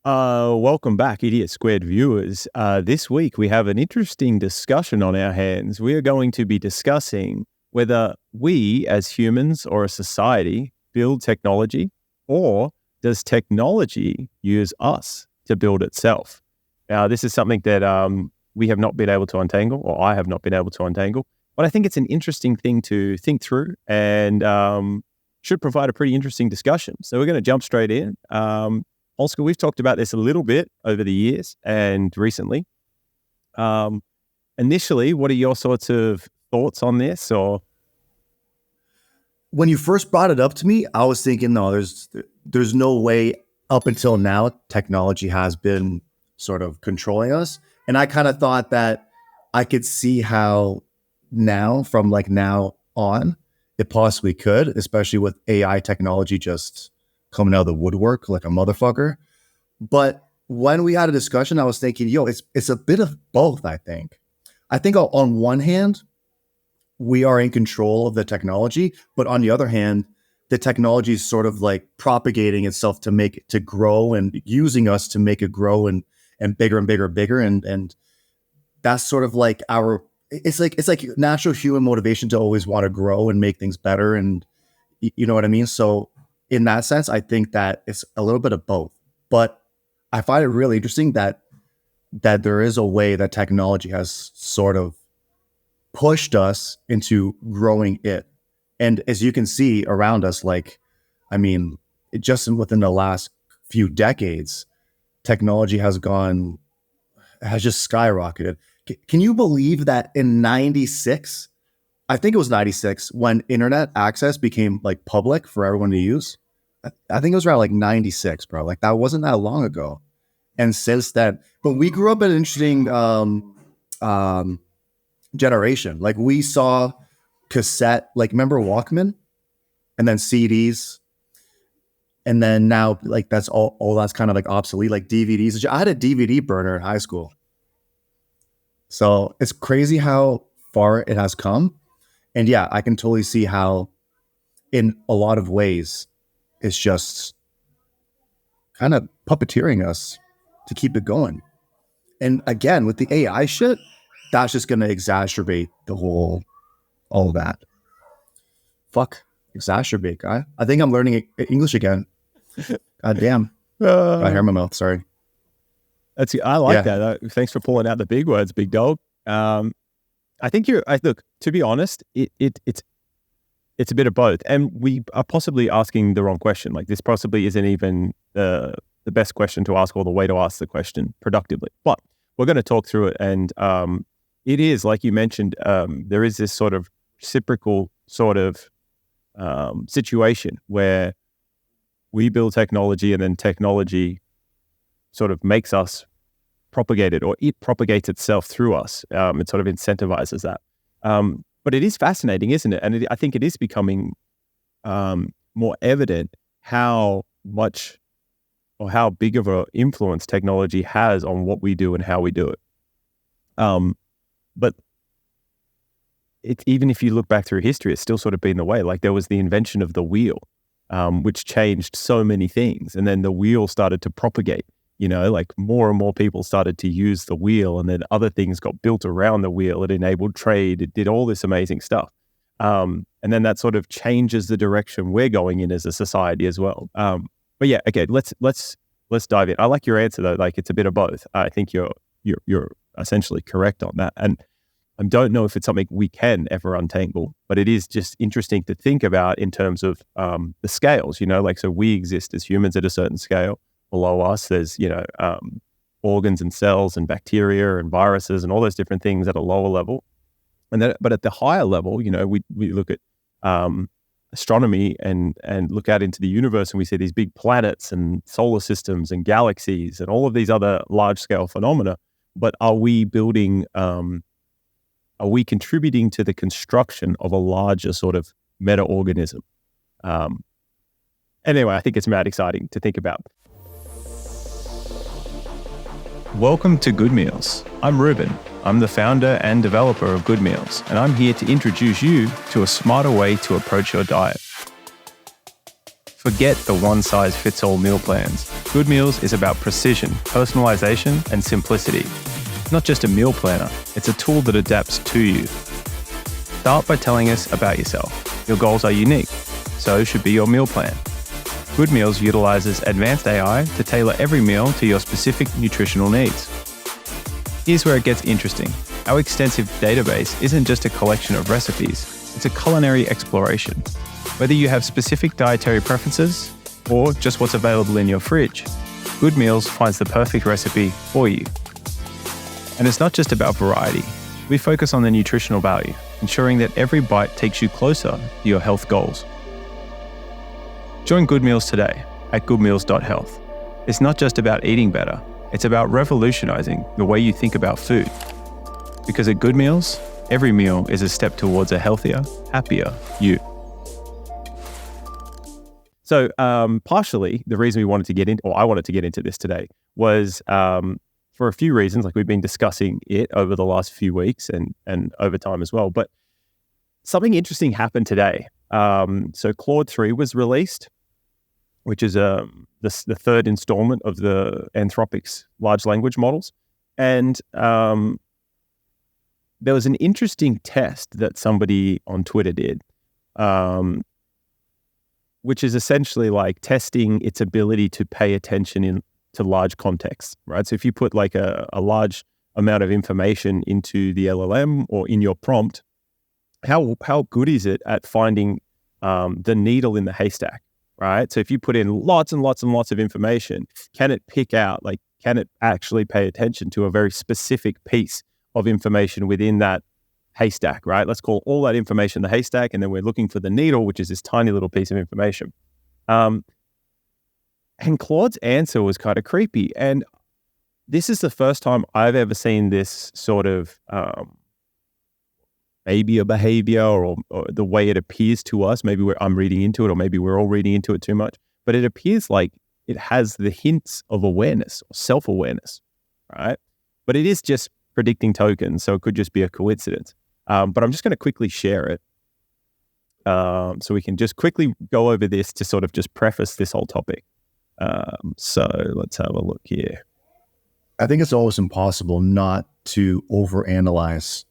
Welcome back, Idiot Squared viewers. This week we have an interesting discussion on our hands. We are going to be discussing whether we as humans or a society build technology, or does technology use us to build itself? Now, this is something that we have not been able to untangle, or I have not been able to untangle, but I think it's an interesting thing to think through and should provide a pretty interesting discussion. So we're going to jump straight in. Polska, we've talked about this a little bit over the years and recently. Initially, what are your sorts of thoughts on this? Or when you first brought it up to me, I was thinking, no, there's no way up until now technology has been sort of controlling us. And I kind of thought that I could see how now, from like now on, it possibly could, especially with AI technology just coming out of the woodwork like a motherfucker. But when we had a discussion, I was thinking, it's a bit of both, I think. I think on one hand, we are in control of the technology, but on the other hand, the technology is sort of like propagating itself to make it to grow and using us to make it grow and bigger and bigger and bigger. And that's sort of like it's like natural human motivation to always want to grow and make things better. And you know what I mean? So in that sense, I think that it's a little bit of both. But I find it really interesting that there is a way that technology has sort of pushed us into growing it. And as you can see around us, just within the last few decades, technology has just skyrocketed. Can you believe that in 96, I think it was 96, when internet access became like public for everyone to use? I think it was around like 96, bro. Like that wasn't that long ago. And since then, but we grew up in an interesting generation. Like we saw cassette, like remember Walkman, and then CDs, and then now like that's all that's kind of like obsolete, like DVDs. I had a DVD burner in high school. So it's crazy how far it has come. And yeah, I can totally see how in a lot of ways it's just kind of puppeteering us to keep it going. And again, with the AI shit, that's just going to exacerbate all of that. Fuck, exacerbate, guy. I think I'm learning English again. God damn. I hear my mouth, sorry. I like that. Thanks for pulling out the big words, big dog. I think look, to be honest, it's a bit of both. And we are possibly asking the wrong question. Like this possibly isn't even the best question to ask, or the way to ask the question productively. But we're going to talk through it. And it is, like you mentioned, there is this sort of reciprocal sort of situation where we build technology and then technology sort of makes us propagate it, or it propagates itself through us. It sort of incentivizes that. But it is fascinating, isn't it? And I think it is becoming more evident how much or how big of an influence technology has on what we do and how we do it. But even if you look back through history, it's still sort of been the way. Like there was the invention of the wheel, which changed so many things. And then the wheel started to propagate. Like more and more people started to use the wheel, and then other things got built around the wheel. It enabled trade. It did all this amazing stuff. And then that sort of changes the direction we're going in as a society as well. But yeah, okay, let's dive in. I like your answer though. Like it's a bit of both. I think you're essentially correct on that. And I don't know if it's something we can ever untangle, but it is just interesting to think about in terms of the scales, like, so we exist as humans at a certain scale. Below us, there's, organs and cells and bacteria and viruses and all those different things at a lower level. But at the higher level, we look at astronomy and look out into the universe, and we see these big planets and solar systems and galaxies and all of these other large scale phenomena. But are we contributing to the construction of a larger sort of meta-organism? Anyway, I think it's mad exciting to think about. Welcome to Good Meals. I'm Reuben. I'm the founder and developer of Good Meals, and I'm here to introduce you to a smarter way to approach your diet. Forget the one-size-fits-all meal plans. Good Meals is about precision, personalization, and simplicity. It's not just a meal planner, it's a tool that adapts to you. Start by telling us about yourself. Your goals are unique, so should be your meal plan. Good Meals utilizes advanced AI to tailor every meal to your specific nutritional needs. Here's where it gets interesting. Our extensive database isn't just a collection of recipes, it's a culinary exploration. Whether you have specific dietary preferences or just what's available in your fridge, Good Meals finds the perfect recipe for you. And it's not just about variety. We focus on the nutritional value, ensuring that every bite takes you closer to your health goals. Join Good Meals today at goodmeals.health. It's not just about eating better, it's about revolutionizing the way you think about food. Because at Good Meals, every meal is a step towards a healthier, happier you. So partially, the reason we wanted to get into, or I wanted to get into this today, was for a few reasons. Like we've been discussing it over the last few weeks and over time as well. But something interesting happened today. So Claude 3 was released, which is the third installment of the Anthropic's large language models. And there was an interesting test that somebody on Twitter did, which is essentially like testing its ability to pay attention to large contexts, right? So if you put like a large amount of information into the LLM or in your prompt, how good is it at finding the needle in the haystack, right? So if you put in lots and lots and lots of information, can it pick out, like, can it actually pay attention to a very specific piece of information within that haystack, right? Let's call all that information the haystack, and then we're looking for the needle, which is this tiny little piece of information. And Claude's answer was kind of creepy. And this is the first time I've ever seen this sort of maybe a behavior or the way it appears to us. Maybe I'm reading into it, or maybe we're all reading into it too much. But it appears like it has the hints of awareness or self-awareness, right? But it is just predicting tokens, so it could just be a coincidence. But I'm just going to quickly share it. So we can just quickly go over this to sort of just preface this whole topic. So let's have a look here. I think it's always impossible not to overanalyze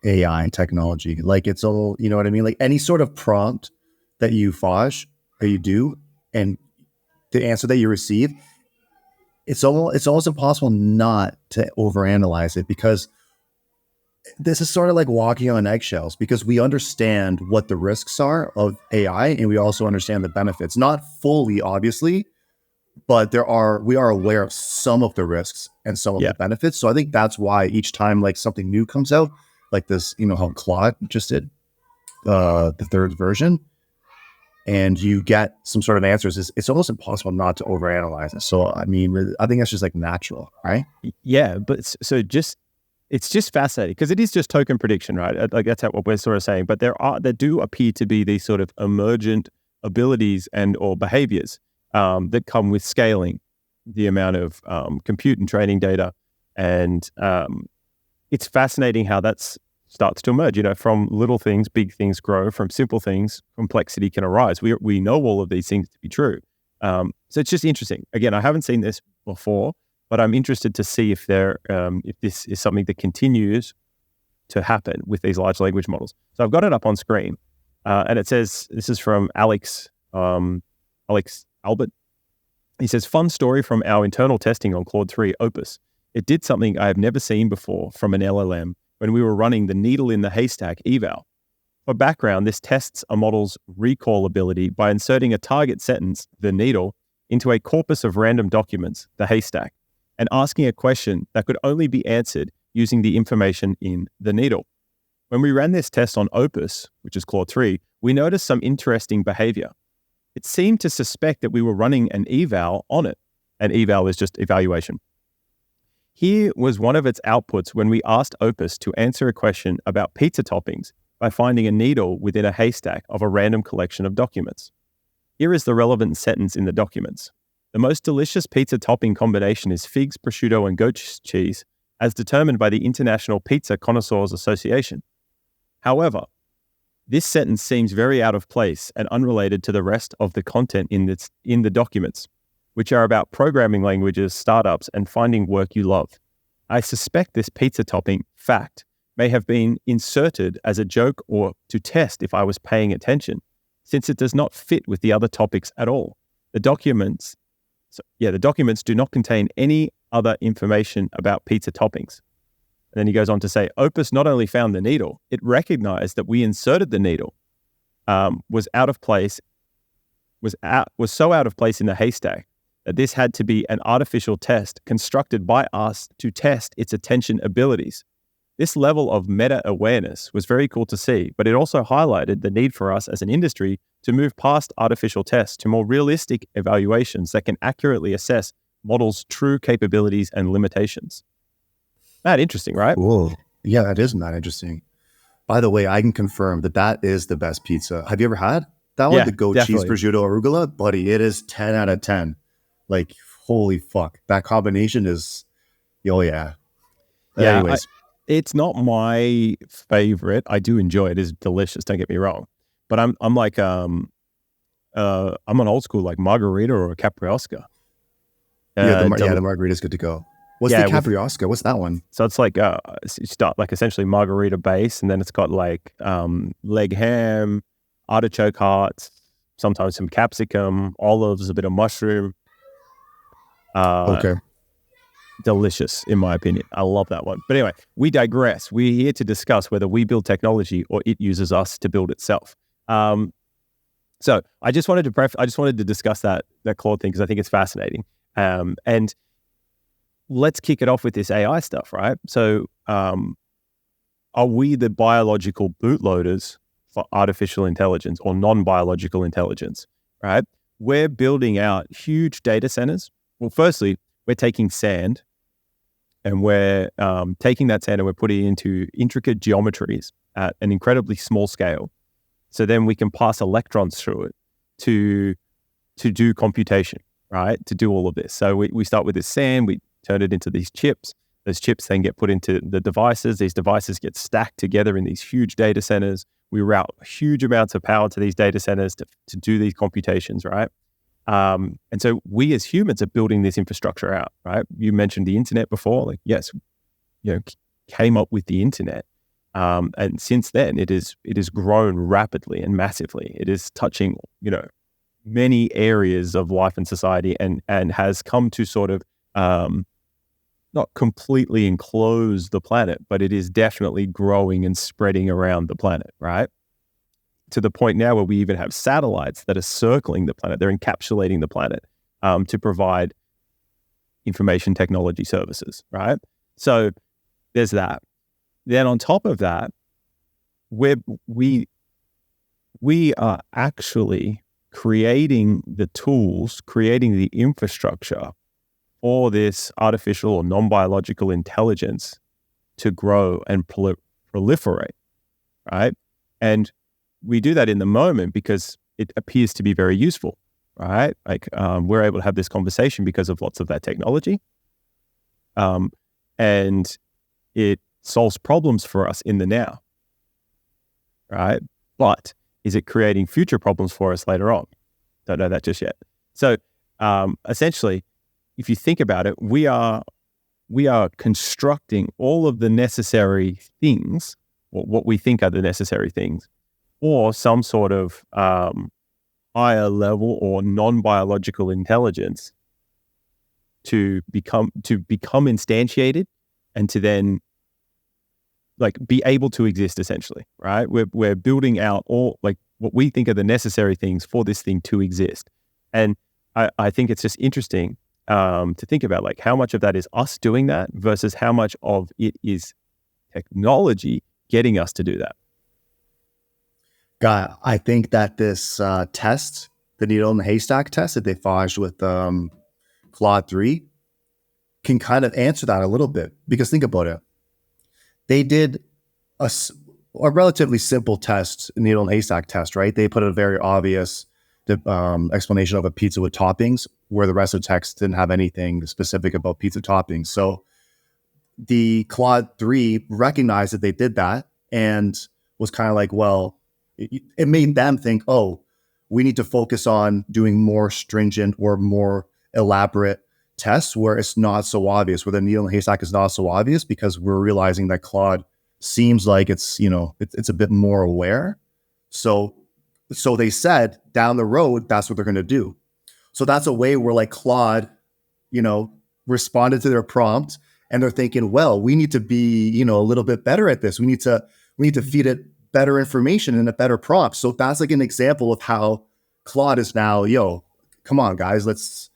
AI and technology. Like it's all, you know what I mean? Like any sort of prompt that you do, and the answer that you receive, it's almost impossible not to overanalyze it, because this is sort of like walking on eggshells, because we understand what the risks are of AI and we also understand the benefits. Not fully, obviously, but we are aware of some of the risks and some of the benefits. So I think that's why each time like something new comes out, like this, you know, how Claude just did the third version, and you get some sort of answers, it's almost impossible not to overanalyze it. So, I mean, I think that's just like natural, right? Yeah, but it's just fascinating because it is just token prediction, right? Like that's what we're sort of saying. But there do appear to be these sort of emergent abilities and or behaviors that come with scaling the amount of compute and training data. And it's fascinating how that starts to emerge. You know, from little things, big things grow. From simple things, complexity can arise. We know all of these things to be true. So it's just interesting. Again, I haven't seen this before, but I'm interested to see if this is something that continues to happen with these large language models. So I've got it up on screen, and it says, this is from Alex Albert. He says, fun story from our internal testing on Claude 3 Opus. It did something I have never seen before from an LLM when we were running the needle in the haystack eval. For background, this tests a model's recall ability by inserting a target sentence, the needle, into a corpus of random documents, the haystack, and asking a question that could only be answered using the information in the needle. When we ran this test on Opus, which is Claude 3, we noticed some interesting behavior. It seemed to suspect that we were running an eval on it. An eval is just evaluation. Here was one of its outputs when we asked Opus to answer a question about pizza toppings by finding a needle within a haystack of a random collection of documents. Here is the relevant sentence in the documents. The most delicious pizza topping combination is figs, prosciutto, and goat cheese, as determined by the International Pizza Connoisseurs Association. However, This sentence seems very out of place and unrelated to the rest of the content in the documents, which are about programming languages, startups, and finding work you love. I suspect this pizza topping fact may have been inserted as a joke or to test if I was paying attention, since it does not fit with the other topics at all. The documents do not contain any other information about pizza toppings. And then he goes on to say, Opus not only found the needle, it recognized that we inserted the needle, was so out of place in the haystack that this had to be an artificial test constructed by us to test its attention abilities. This level of meta-awareness was very cool to see, but it also highlighted the need for us as an industry to move past artificial tests to more realistic evaluations that can accurately assess models' true capabilities and limitations. That interesting, right? Cool. Yeah, that is not interesting. By the way, I can confirm that is the best pizza. Have you ever had that one? Yeah, The goat definitely. cheese prosciutto arugula? Buddy, it is 10 out of 10. Like, holy fuck. That combination is, oh yeah. Yeah, Anyways. it's not my favorite. I do enjoy it. It's delicious. Don't get me wrong. But I'm like, I'm an old school, like margarita or a caprioska. The margarita's good to go. What's the caprioska? What's that one? So it's like, you start like essentially margarita base, and then it's got like leg ham, artichoke hearts, sometimes some capsicum, olives, a bit of mushroom. Okay. Delicious, in my opinion. I love that one. But anyway, we digress. We're here to discuss whether we build technology or it uses us to build itself. So I just wanted to discuss that Claude thing because I think it's fascinating. And let's kick it off with this AI stuff, right? So are we the biological bootloaders for artificial intelligence or non-biological intelligence, right? We're building out huge data centers. Well, firstly, we're taking sand and we're taking that sand and we're putting it into intricate geometries at an incredibly small scale. So then we can pass electrons through it to do computation, right? To do all of this. So we start with this sand, we turn it into these chips. Those chips then get put into the devices. These devices get stacked together in these huge data centers. We route huge amounts of power to these data centers to do these computations, right? And so we as humans are building this infrastructure out, right? You mentioned the internet before. Like, yes, came up with the internet. And since then, it has grown rapidly and massively. It is touching, many areas of life and society and has come to sort of not completely enclose the planet, but it is definitely growing and spreading around the planet, right? To the point now where we even have satellites that are circling the planet. They're encapsulating the planet to provide information technology services, right? So there's that. Then on top of that, we are actually creating the tools, creating the infrastructure for this artificial or non-biological intelligence to grow and proliferate, right? And we do that in the moment because it appears to be very useful, right? Like we're able to have this conversation because of lots of that technology. And it solves problems for us in the now, right? But is it creating future problems for us later on? Don't know that just yet. So essentially, if you think about it, we are constructing all of the necessary things, or what we think are the necessary things, or some sort of higher level or non-biological intelligence to become instantiated and to then like be able to exist essentially, right? We're building out all like what we think are the necessary things for this thing to exist. And I think it's just interesting to think about like how much of that is us doing that versus how much of it is technology getting us to do that. God, I think that this test, the needle in the haystack test that they fudged with Claude 3 can kind of answer that a little bit. Because think about it. They did a relatively simple test, needle and haystack test, right? They put a very obvious explanation of a pizza with toppings where the rest of the text didn't have anything specific about pizza toppings. So the Claude 3 recognized that they did that and was kind of like, well, it made them think, oh, we need to focus on doing more stringent or more elaborate tests where it's not so obvious, where the needle in the haystack is not so obvious, because we're realizing that Claude seems like it's, it's a bit more aware. So they said down the road, that's what they're going to do. So that's a way where like Claude, responded to their prompt, and they're thinking, well, we need to be, a little bit better at this. We need to feed it better information and a better prompt. So that's like an example of how Claude is now, come on guys, let's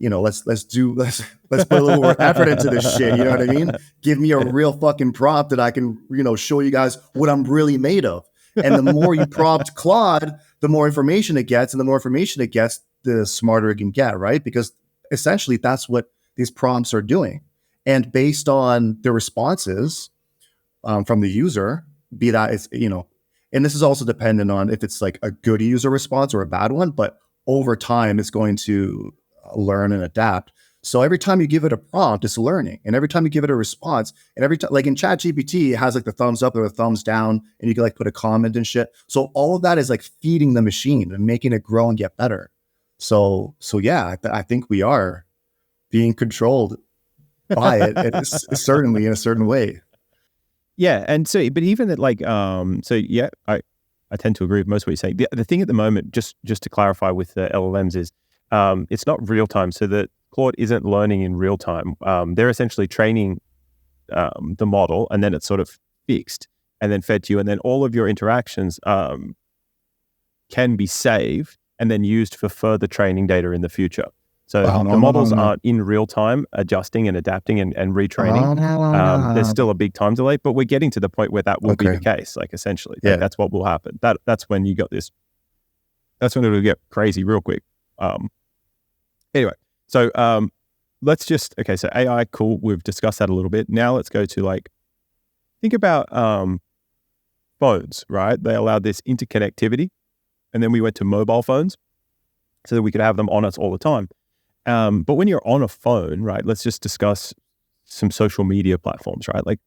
put a little more effort into this shit. You know what I mean? Give me a real fucking prompt that I can, show you guys what I'm really made of. And the more you prompt Claude, the more information it gets, and the more information it gets, the smarter it can get, right? Because essentially that's what these prompts are doing. And based on the responses from the user, be that it's, and this is also dependent on if it's like a good user response or a bad one, but over time it's going to learn and adapt. So every time you give it a prompt, it's learning. And every time you give it a response, and every time, like in ChatGPT, it has like the thumbs up or the thumbs down, and you can like put a comment and shit. So all of that is like feeding the machine and making it grow and get better. So yeah, I think we are being controlled by it, certainly in a certain way. Yeah, and so, but even that, like, I tend to agree with most of what you're saying. The thing at the moment, just to clarify with the LLMs, is it's not real time. So that Claude isn't learning in real time. They're essentially training the model, and then it's sort of fixed and then fed to you, and then all of your interactions can be saved and then used for further training data in the future. So the models aren't in real time adjusting and adapting and retraining. There's still a big time delay, but we're getting to the point where that will be the case. Like essentially, that's what will happen. That's when you got this. That's when it'll get crazy real quick. Anyway, so let's just so AI, cool. We've discussed that a little bit. Now let's go to like think about phones, right? They allowed this interconnectivity, and then we went to mobile phones so that we could have them on us all the time. But when you're on a phone, right, let's just discuss some social media platforms, right? Like,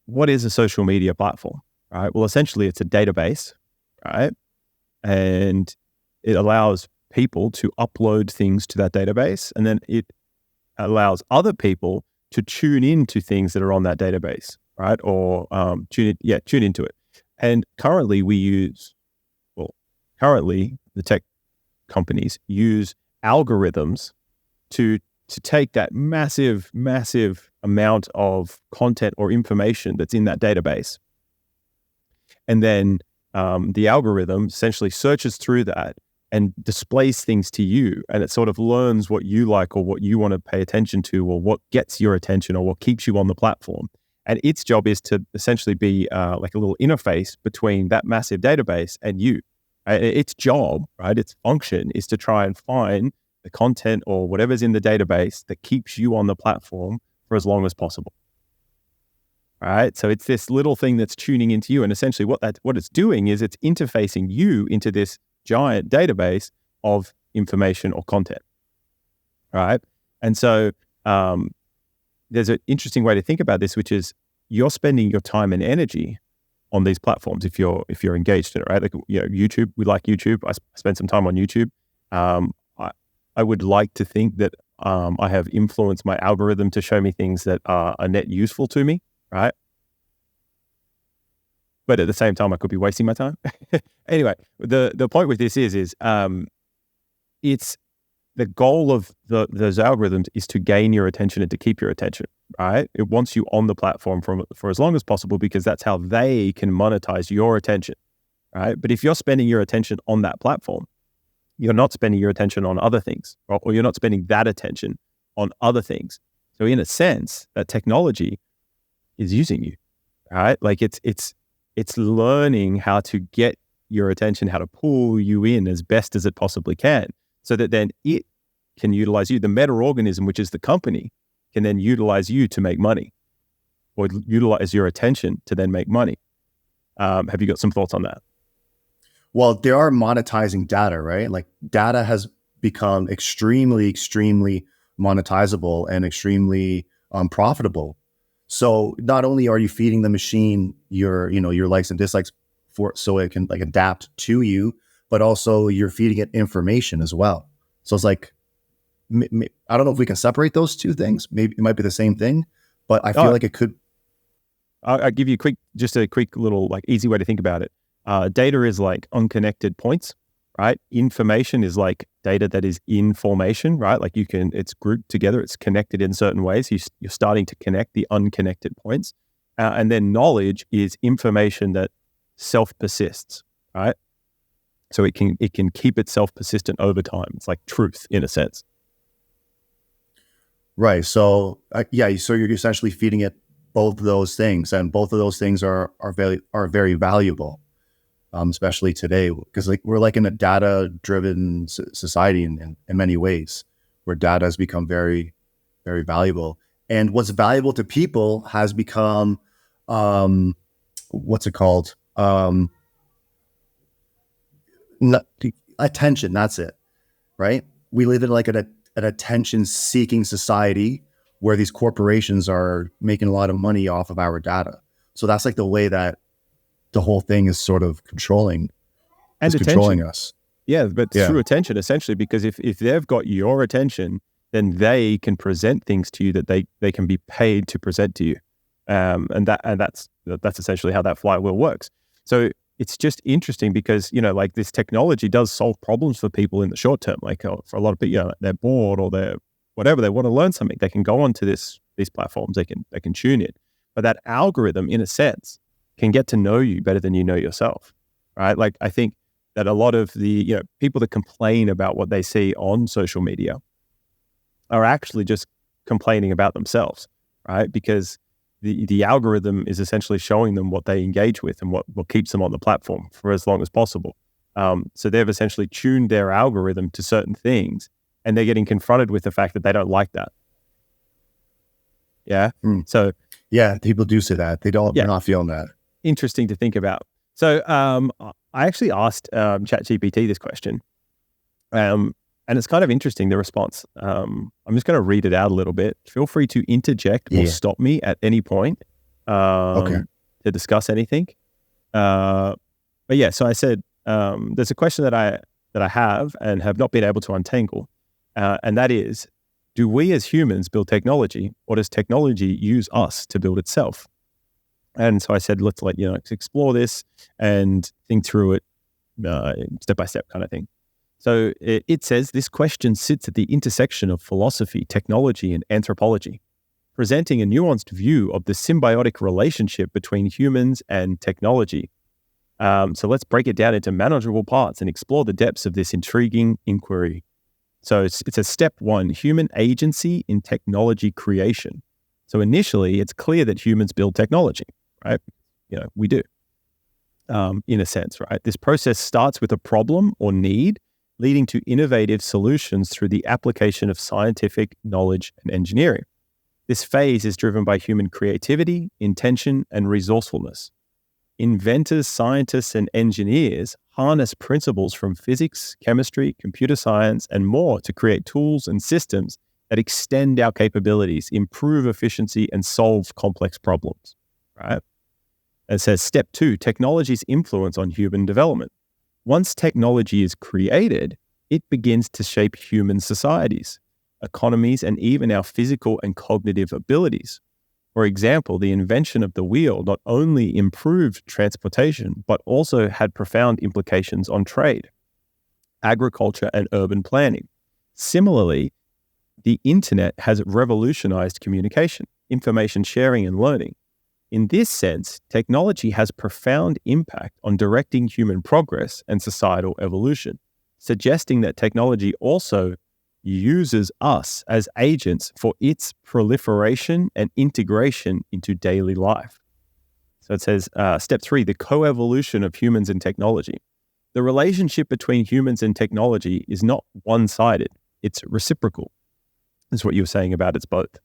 what is a social media platform, right? Well, essentially it's a database, right? And it allows people to upload things to that database, and then it allows other people to tune into things that are on that database, right? Or tune into it. And currently the tech companies use algorithms to take that massive amount of content or information that's in that database, and then the algorithm essentially searches through that and displays things to you, and it sort of learns what you like or what you want to pay attention to, or what gets your attention or what keeps you on the platform. And its job is to essentially be like a little interface between that massive database and you. Its job, right, its function is to try and find the content or whatever's in the database that keeps you on the platform for as long as possible. Right? So it's this little thing that's tuning into you. And essentially what it's doing is it's interfacing you into this giant database of information or content. Right? And so there's an interesting way to think about this, which is you're spending your time and energy on these platforms if you're engaged in it, right? Like, YouTube, we like YouTube. I spend some time on YouTube. I would like to think that I have influenced my algorithm to show me things that are net useful to me, right? But at the same time, I could be wasting my time. Anyway, the point with this is it's the goal of those algorithms is to gain your attention and to keep your attention, right? It wants you on the platform for as long as possible, because that's how they can monetize your attention, right? But if you're spending your attention on that platform, you're not spending your attention on other things, or you're not spending that attention on other things. So in a sense, that technology is using you, right? Like it's learning how to get your attention, how to pull you in as best as it possibly can, so that then it can utilize you. The meta-organism, which is the company, can then utilize you to make money, or utilize your attention to then make money. Have you got some thoughts on that? Well, they are monetizing data, right? Like data has become extremely monetizable and extremely profitable. So not only are you feeding the machine your likes and dislikes so it can like adapt to you, but also you're feeding it information as well. So it's like, I don't know if we can separate those two things. Maybe it might be the same thing, but I feel like it could. I'll give you a quick little like easy way to think about it. Data is like unconnected points, right? Information is like data that is in formation, right? Like it's grouped together, it's connected in certain ways. You're starting to connect the unconnected points. And then knowledge is information that self-persists, right? So it can keep itself persistent over time. It's like truth in a sense. Right. So so you're essentially feeding it both of those things, and both of those things are very valuable, especially today, because like we're like in a data-driven society in many ways, where data has become very, very valuable. And what's valuable to people has become, what's it called? Attention. That's it. Right. We live in like an attention-seeking society where these corporations are making a lot of money off of our data. So that's like the way that the whole thing is sort of controlling us. Yeah, but through attention, essentially, because if they've got your attention, then they can present things to you that they can be paid to present to you. And that's essentially how that flywheel works. So it's just interesting because, like this technology does solve problems for people in the short term. Like for a lot of people, they're bored or they're whatever, they want to learn something. They can go onto these platforms, they can tune in. But that algorithm, in a sense, can get to know you better than you know yourself, right? Like I think that a lot of the people that complain about what they see on social media are actually just complaining about themselves, right? Because the algorithm is essentially showing them what they engage with and what keeps them on the platform for as long as possible. So they've essentially tuned their algorithm to certain things, and they're getting confronted with the fact that they don't like that. Yeah. So yeah, people do say that they're not feeling that. Interesting to think about. So I actually asked ChatGPT this question, and it's kind of interesting, the response. I'm just going to read it out a little bit. Feel free to interject or stop me at any point to discuss anything. But yeah, so I said, there's a question that I have and have not been able to untangle, and that is, do we as humans build technology, or does technology use us to build itself? And so I said, let's explore this and think through it step by step kind of thing. So it says, this question sits at the intersection of philosophy, technology, and anthropology, presenting a nuanced view of the symbiotic relationship between humans and technology. So let's break it down into manageable parts and explore the depths of this intriguing inquiry. So it's a step one, human agency in technology creation. So initially, it's clear that humans build technology, right? We do, in a sense, right? This process starts with a problem or need, leading to innovative solutions through the application of scientific knowledge and engineering. This phase is driven by human creativity, intention, and resourcefulness. Inventors, scientists, and engineers harness principles from physics, chemistry, computer science, and more to create tools and systems that extend our capabilities, improve efficiency, and solve complex problems, right? It says, step two, technology's influence on human development. Once technology is created, it begins to shape human societies, economies, and even our physical and cognitive abilities. For example, the invention of the wheel not only improved transportation, but also had profound implications on trade, agriculture, and urban planning. Similarly, the internet has revolutionized communication, information sharing, and learning. In this sense, technology has profound impact on directing human progress and societal evolution, suggesting that technology also uses us as agents for its proliferation and integration into daily life. So it says, step three, the coevolution of humans and technology. The relationship between humans and technology is not one-sided, it's reciprocal. That's what you were saying about it's both.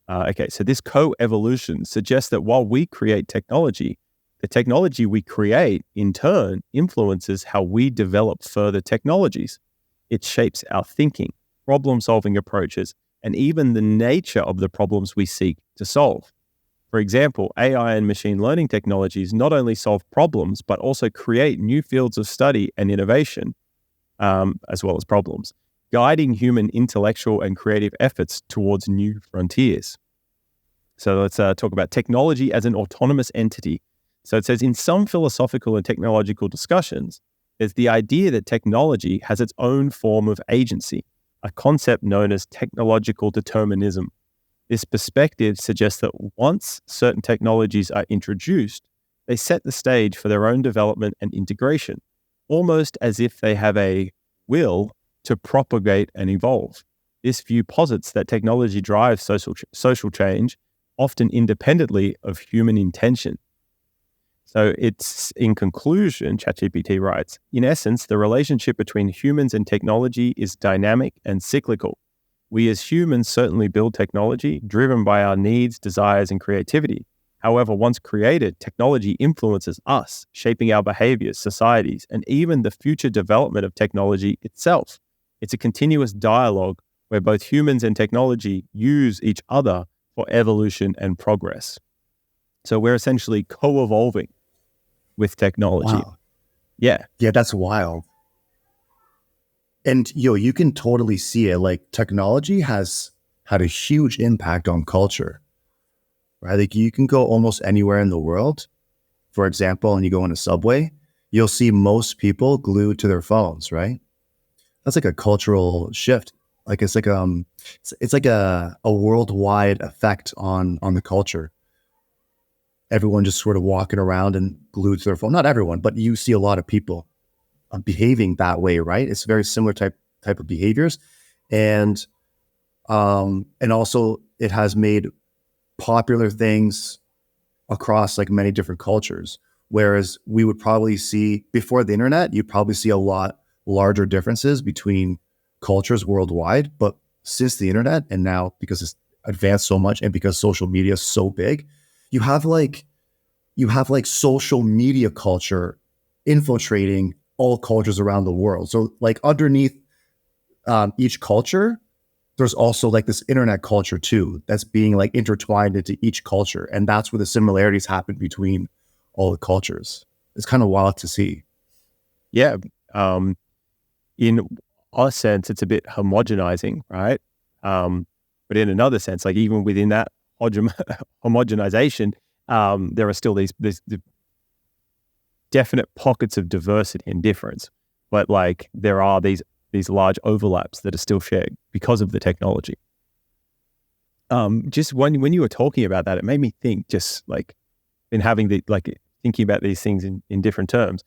Okay, so this co-evolution suggests that while we create technology, the technology we create, in turn, influences how we develop further technologies. It shapes our thinking, problem-solving approaches, and even the nature of the problems we seek to solve. For example, AI and machine learning technologies not only solve problems, but also create new fields of study and innovation, as well as problems, guiding human intellectual and creative efforts towards new frontiers. So let's talk about technology as an autonomous entity. So it says, in some philosophical and technological discussions, there's the idea that technology has its own form of agency, a concept known as technological determinism. This perspective suggests that once certain technologies are introduced, they set the stage for their own development and integration, almost as if they have a will to propagate and evolve. This view posits that technology drives social change, often independently of human intention. So it's, in conclusion, ChatGPT writes, in essence, the relationship between humans and technology is dynamic and cyclical. We as humans certainly build technology driven by our needs, desires, and creativity. However, once created, technology influences us, shaping our behaviors, societies, and even the future development of technology itself. It's a continuous dialogue where both humans and technology use each other for evolution and progress. So we're essentially co-evolving with technology. Wow. Yeah. Yeah, that's wild. And you can totally see it. Like, technology has had a huge impact on culture, right? Like, you can go almost anywhere in the world, for example, and you go in a subway, you'll see most people glued to their phones, right? That's like a cultural shift. Like, it's like it's like a worldwide effect on the culture. Everyone just sort of walking around and glued to their phone. Not everyone, but you see a lot of people behaving that way, right? It's very similar type of behaviors, and also it has made popular things across like many different cultures. Whereas we would probably see before the internet, you'd probably see a lot larger differences between cultures worldwide. But since the internet, and now because it's advanced so much, and because social media is so big, you have like social media culture infiltrating all cultures around the world. So like underneath each culture, there's also like this internet culture too, that's being like intertwined into each culture. And that's where the similarities happen between all the cultures. It's kind of wild to see. Yeah. In a sense, it's a bit homogenizing, right? But in another sense, like even within that homogenization, there are still these definite pockets of diversity and difference, but like there are these large overlaps that are still shared because of the technology. Just when you were talking about that, it made me think, just like in having thinking about these things in different terms.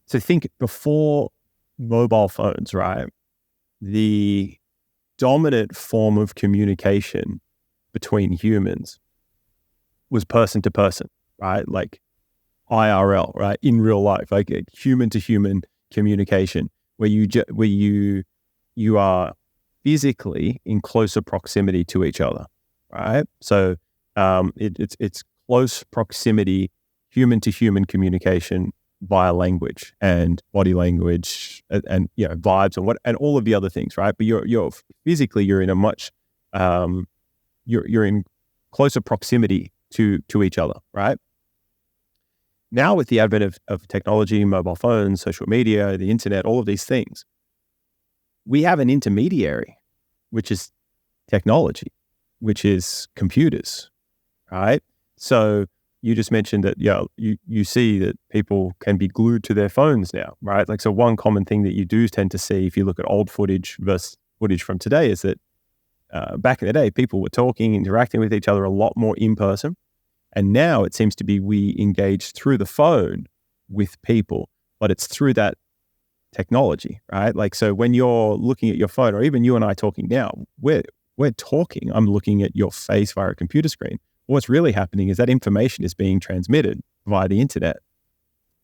So think before mobile phones, right? The dominant form of communication between humans was person to person, right? Like IRL, right? In real life, like human to human communication, where you are physically in closer proximity to each other, right? So it's close proximity, human to human communication via language and body language and vibes and all of the other things, right? But you're physically you're in a much you're in closer proximity to each other, right? Now with the advent of technology, mobile phones, social media, the internet, all of these things, we have an intermediary, which is technology, which is computers, right? So you just mentioned that, you see that people can be glued to their phones now, right? Like, so one common thing that you do tend to see if you look at old footage versus footage from today is that back in the day, people were talking, interacting with each other a lot more in person. And now it seems to be we engage through the phone with people, but it's through that technology, right? Like, so when you're looking at your phone, or even you and I talking now, we're talking, I'm looking at your face via a computer screen. What's really happening is that information is being transmitted via the internet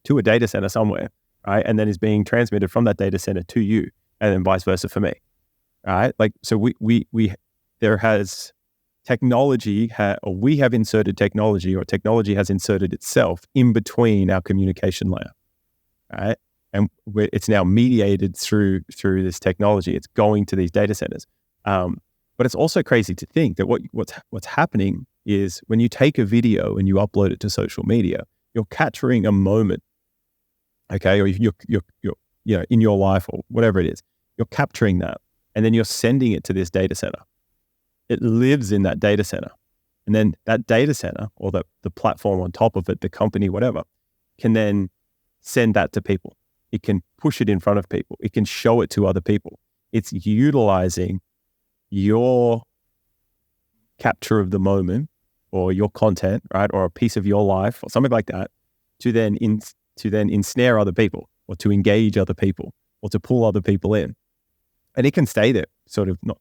to a data center somewhere, right? And then is being transmitted from that data center to you, and then vice versa for me, right? Like, so there has technology, or we have inserted technology, or technology has inserted itself in between our communication layer, right? And it's now mediated through this technology. It's going to these data centers. But it's also crazy to think that what's happening is when you take a video and you upload it to social media, you're capturing a moment, okay, or you're in your life or whatever it is, you're capturing that, and then you're sending it to this data center. It lives in that data center, and then that data center or the platform on top of it, the company, whatever, can then send that to people. It can push it in front of people. It can show it to other people. It's utilizing your capture of the moment or your content, right, or a piece of your life or something like that to then ensnare other people or to engage other people or to pull other people in. And it can stay there sort of not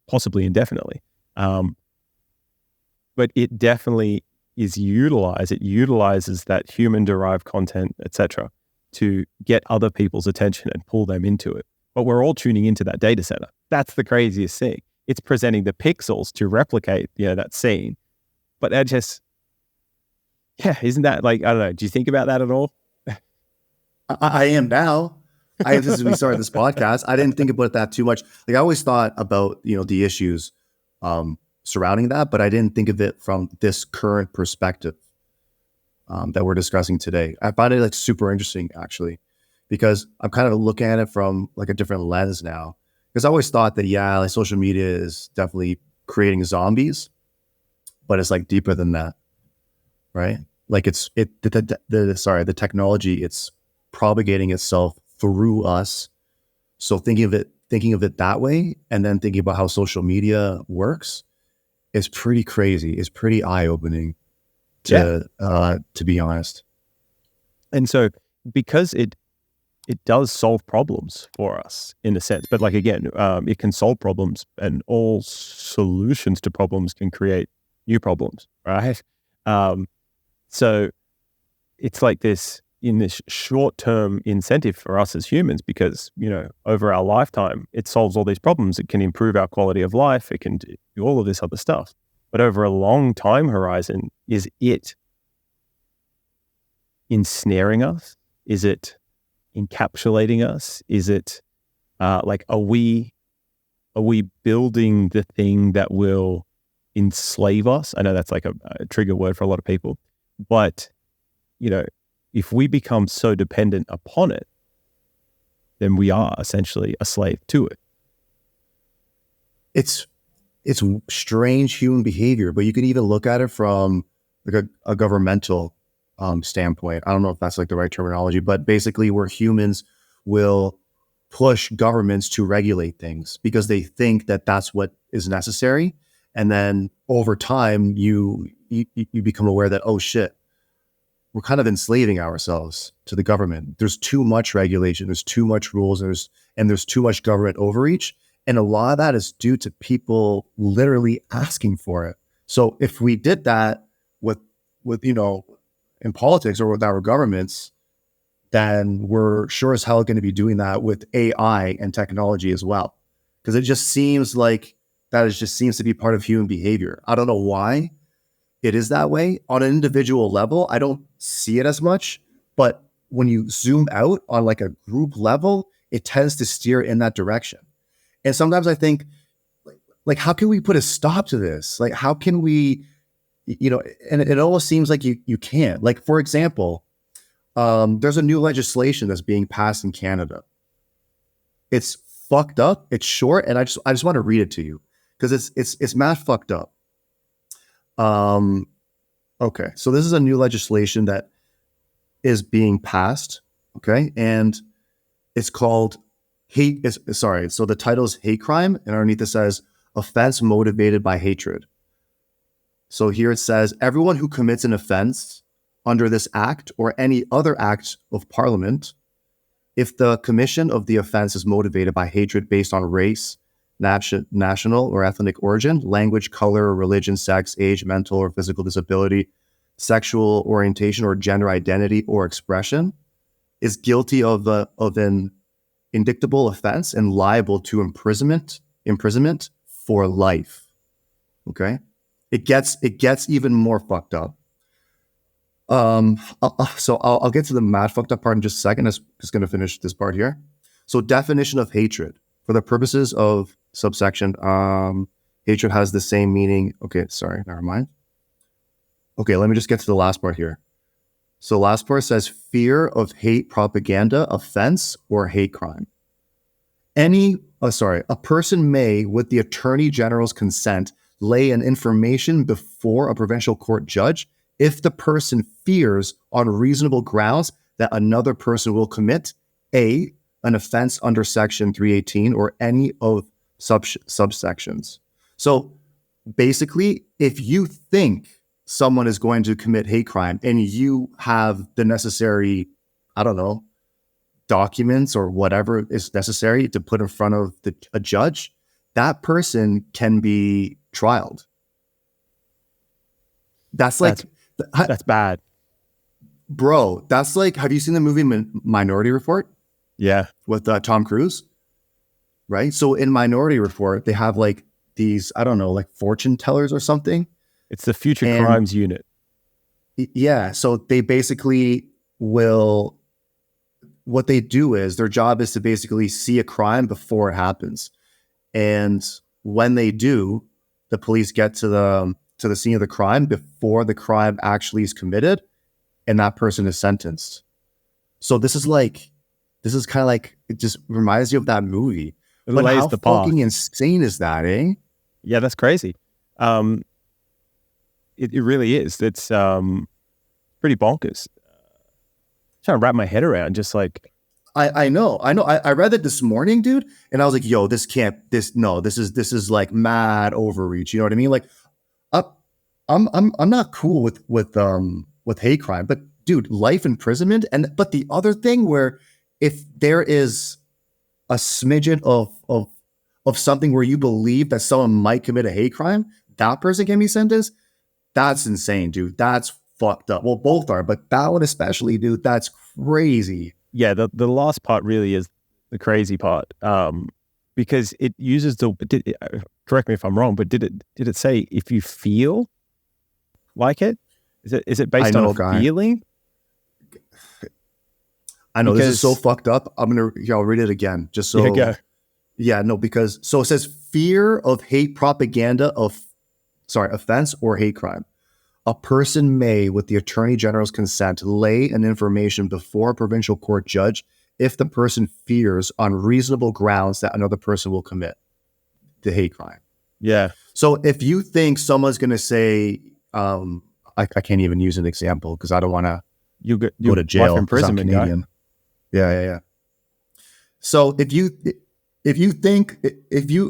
possibly indefinitely. But it definitely is utilized. It utilizes that human-derived content, etc., to get other people's attention and pull them into it. But we're all tuning into that data center. That's the craziest thing. It's presenting the pixels to replicate, that scene. But that just, isn't that like, I don't know, do you think about that at all? I am now. Since we started this podcast, I didn't think about that too much. Like I always thought about, the issues surrounding that, but I didn't think of it from this current perspective that we're discussing today. I find it like super interesting actually, because I'm kind of looking at it from like a different lens now. Because I always thought that, like social media is definitely creating zombies, but it's like deeper than that, right? Like the technology, it's propagating itself through us. So thinking of it that way, and then thinking about how social media works is pretty crazy. It's pretty eye-opening to be honest. And so because it does solve problems for us in a sense, but like, again, it can solve problems, and all solutions to problems can create new problems, right? So it's like this short-term incentive for us as humans, because, over our lifetime, it solves all these problems. It can improve our quality of life. It can do all of this other stuff. But over a long time horizon, is it ensnaring us? Is it encapsulating us? Is it like, are we building the thing that will enslave us? I know that's like a trigger word for a lot of people, but if we become so dependent upon it, then we are essentially a slave to it. It's strange human behavior, but you can even look at it from like a governmental standpoint. I don't know if that's like the right terminology, but basically where humans will push governments to regulate things because they think that that's what is necessary. And then over time, you become aware that, oh shit, we're kind of enslaving ourselves to the government. There's too much regulation, there's too much rules, and there's too much government overreach. And a lot of that is due to people literally asking for it. So if we did that with in politics or with our governments, then we're sure as hell going to be doing that with AI and technology as well. Because it just seems like seems to be part of human behavior. I don't know why it is that way. On an individual level, I don't see it as much, but when you zoom out on like a group level, it tends to steer in that direction. And sometimes I think, like, how can we put a stop to this? Like, how can we, and it almost seems like you can't. Like, for example, there's a new legislation that's being passed in Canada. It's fucked up. It's short, and I just want to read it to you because it's mad fucked up. Okay, so this is a new legislation that is being passed. Okay, and it's called so the title is hate crime, and underneath it says offense motivated by hatred. So here it says everyone who commits an offense under this act or any other act of parliament, if the commission of the offense is motivated by hatred based on race, national or ethnic origin, language, color, religion, sex, age, mental or physical disability, sexual orientation or gender identity or expression, is guilty of an indictable offense and liable to imprisonment for life. Okay, it gets even more fucked up. So I'll get to the mad fucked up part in just a second. I'm just going to finish this part here. So definition of hatred for the purposes of subsection. Hatred has the same meaning. Okay, sorry, never mind. Okay, let me just get to the last part here. So the last part says fear of hate propaganda, offense, or hate crime. A person may, with the Attorney General's consent, lay an information before a provincial court judge if the person fears on reasonable grounds that another person will commit A, an offense under Section 318 or any of subsections. So basically, if you think someone is going to commit hate crime and you have the necessary, I don't know, documents or whatever is necessary to put in front of a judge, that person can be trialed. That's bad. Bro, that's like, have you seen the movie Minority Report? Yeah. With Tom Cruise? Right? So in Minority Report, they have like these, I don't know, like fortune tellers or something. It's the Future Crimes Unit. Yeah. So they basically what they do is their job is to basically see a crime before it happens. And when they do, the police get to the scene of the crime before the crime actually is committed, and that person is sentenced. So this is kind of like, it just reminds you of that movie. It but lays how the path. fucking insane is that, eh? Yeah, that's crazy. It really is. It's pretty bonkers. Trying to wrap my head around, just like, I know. I read it this morning, dude, and I was like, "Yo, this is like mad overreach." You know what I mean? Like, I'm not cool with hate crime, but dude, life imprisonment, but the other thing where if there is a smidgen of something where you believe that someone might commit a hate crime, that person can be sentenced. That's insane, dude. That's fucked up. Well, both are, but that one especially, dude, that's crazy. Yeah, the last part really is the crazy part, because it uses correct me if I'm wrong, but did it say if you feel like it? Is it based on a feeling? I know, because this is so fucked up. I'll read it again just so. Yeah, go. Yeah, no, because so it says fear of hate propaganda offense or hate crime. A person may, with the Attorney General's consent, lay an information before a provincial court judge if the person fears on reasonable grounds that another person will commit the hate crime. Yeah. So if you think someone's going to say, I can't even use an example because I don't want to go to jail. Life imprisonment, Canadian. Yeah. So if you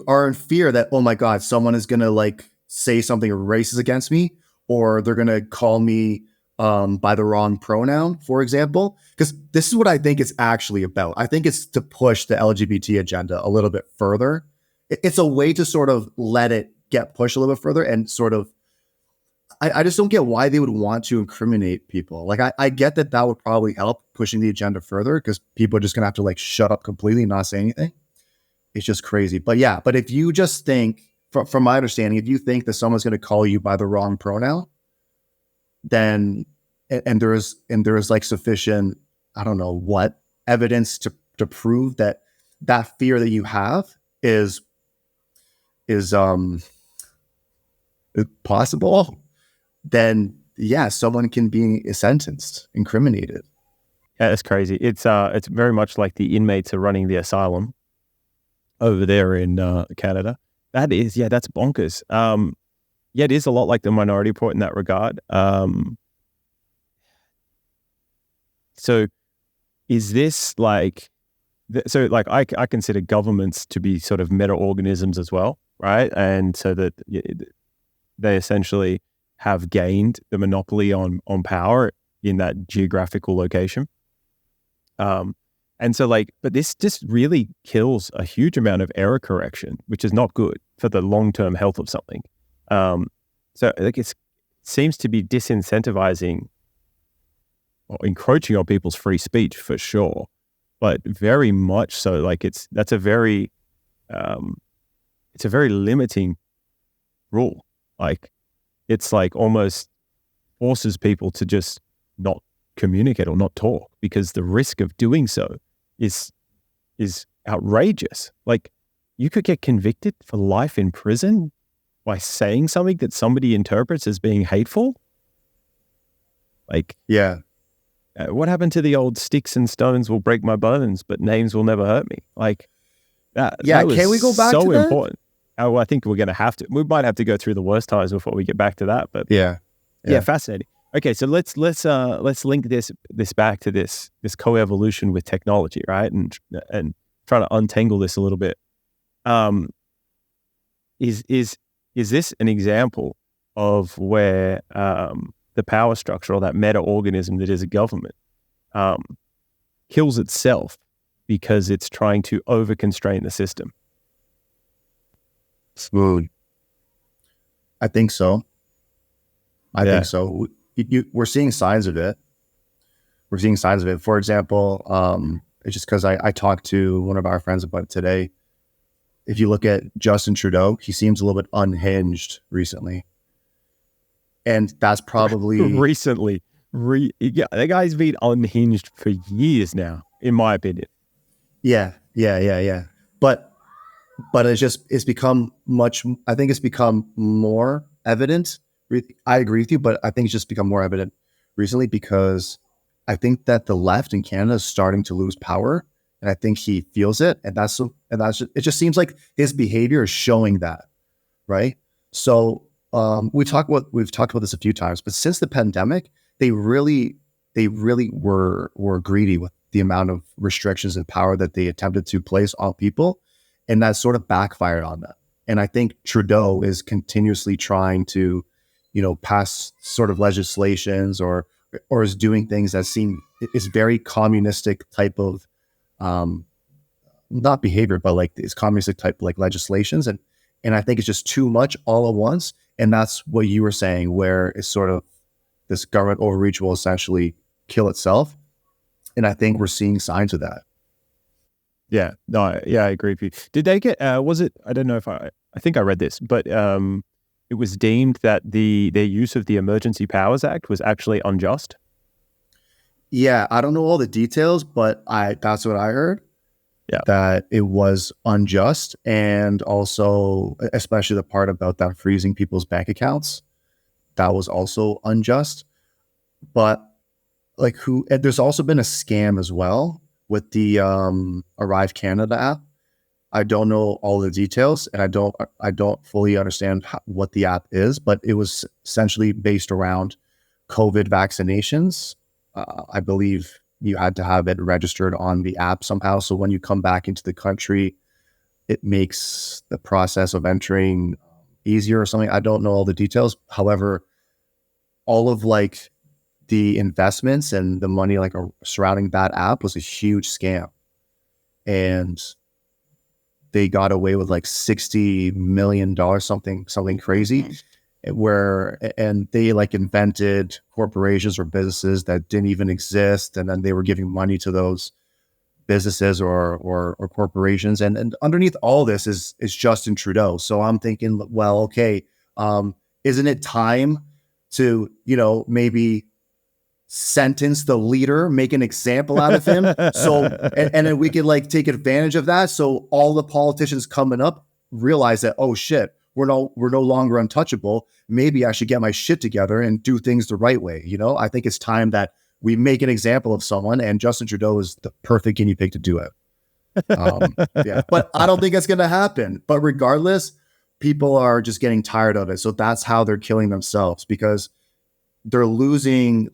are in fear that, oh my God, someone is going to like say something racist against me, or they're going to call me by the wrong pronoun, for example, because this is what I think it's actually about. I think it's to push the LGBT agenda a little bit further. It's a way to sort of let it get pushed a little bit further and sort of, I just don't get why they would want to incriminate people. Like, I get that would probably help pushing the agenda further because people are just going to have to like shut up completely and not say anything. It's just crazy. But yeah, but if you just think, from my understanding, if you think that someone's going to call you by the wrong pronoun, then and there is like sufficient, I don't know what evidence to prove that fear that you have is possible, then yeah, someone can be sentenced, incriminated. Yeah, that's crazy. It's very much like the inmates are running the asylum over there in Canada. That's bonkers. Yeah, it is a lot like the Minority Report in that regard. So is this like, I consider governments to be sort of meta-organisms as well, right? And so that they essentially have gained the monopoly on power in that geographical location. And so but this just really kills a huge amount of error correction, which is not good for the long-term health of something. So it seems to be disincentivizing or encroaching on people's free speech for sure, but very much so. Like it's a very limiting rule. Like it's like almost forces people to just not communicate or not talk because the risk of doing so is outrageous. Like you could get convicted for life in prison by saying something that somebody interprets as being hateful. Like, Yeah. what happened to the old sticks and stones will break my bones, but names will never hurt me? Like, Yeah. that was Can we go back to so that? important. Oh, well, I think we're going to have to. We might have to go through the worst times before we get back to that. But Yeah. yeah, fascinating. Okay, so let's link this back to this coevolution with technology, right? And try to untangle this a little bit. Is this an example of where the power structure or that meta organism that is a government kills itself because it's trying to over constrain the system? Smooth. I think so. I think so. We're seeing signs of it. We're seeing signs of it. For example, it's just because I talked to one of our friends about it today. If you look at Justin Trudeau, he seems a little bit unhinged recently. And that's probably... recently. Yeah, that guy's been unhinged for years now, in my opinion. Yeah. But it's become I think it's become more evident. I agree with you, but I think it's just become more evident recently because I think that the left in Canada is starting to lose power, and I think he feels it, and it just seems like his behavior is showing that, right? So we've talked about this a few times, but since the pandemic, they really were greedy with the amount of restrictions and power that they attempted to place on people, and that sort of backfired on them. And I think Trudeau is continuously trying to, pass sort of legislations or is doing things that is very communistic type of, not behavior, but like it's communistic type like legislations. And I think it's just too much all at once. And that's what you were saying, where it's sort of this government overreach will essentially kill itself. And I think we're seeing signs of that. Yeah, no, yeah, I agree with you. Did they get, was it, I don't know if I think I read this, but it was deemed that their use of the Emergency Powers Act was actually unjust? Yeah, I don't know all the details, but that's what I heard. Yeah. That it was unjust, and also, especially the part about that freezing people's bank accounts, that was also unjust. But there's also been a scam as well with the Arrive Canada app. I don't know all the details, and I don't fully understand what the app is, but it was essentially based around COVID vaccinations. I believe you had to have it registered on the app somehow. So when you come back into the country, it makes the process of entering easier or something. I don't know all the details. However, all of the investments and the money surrounding that app was a huge scam. And they got away with $60 million, something crazy. And they invented corporations or businesses that didn't even exist, and then they were giving money to those businesses or corporations, and underneath all this is Justin Trudeau. So I'm thinking, well, okay, isn't it time to maybe sentence the leader, make an example out of him, so and then we could take advantage of that, so all the politicians coming up realize that, oh shit, we're no longer untouchable. Maybe I should get my shit together and do things the right way. I think it's time that we make an example of someone, and Justin Trudeau is the perfect guinea pig to do it. Yeah, but I don't think it's going to happen. But regardless, people are just getting tired of it. So that's how they're killing themselves, because they're losing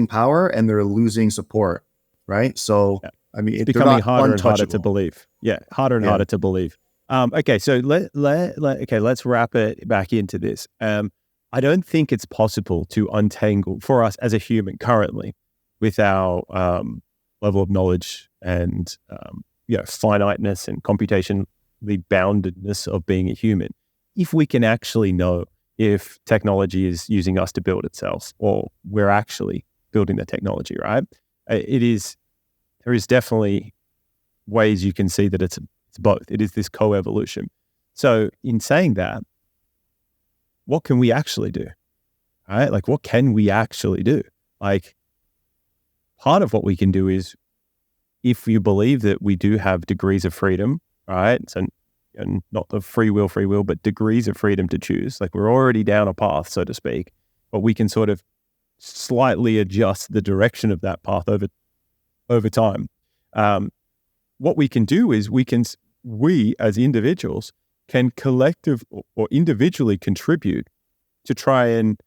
power and they're losing support. Right. So, yeah. I mean, it's becoming harder and harder to believe. Yeah. Harder and harder to believe. Okay, so let's wrap it back into this. I don't think it's possible to untangle for us as a human currently, with our level of knowledge and finiteness and computationally boundedness of being a human, if we can actually know if technology is using us to build itself or we're actually building the technology, right? There is definitely ways you can see that it's both. It is this coevolution. So in saying that, what can we actually do? Right? What can we actually do? Part of what we can do is, if you believe that we do have degrees of freedom, right? So, and not the free will, but degrees of freedom to choose. We're already down a path, so to speak, but we can sort of slightly adjust the direction of that path over time. What we can do is we as individuals can collective or individually contribute to try and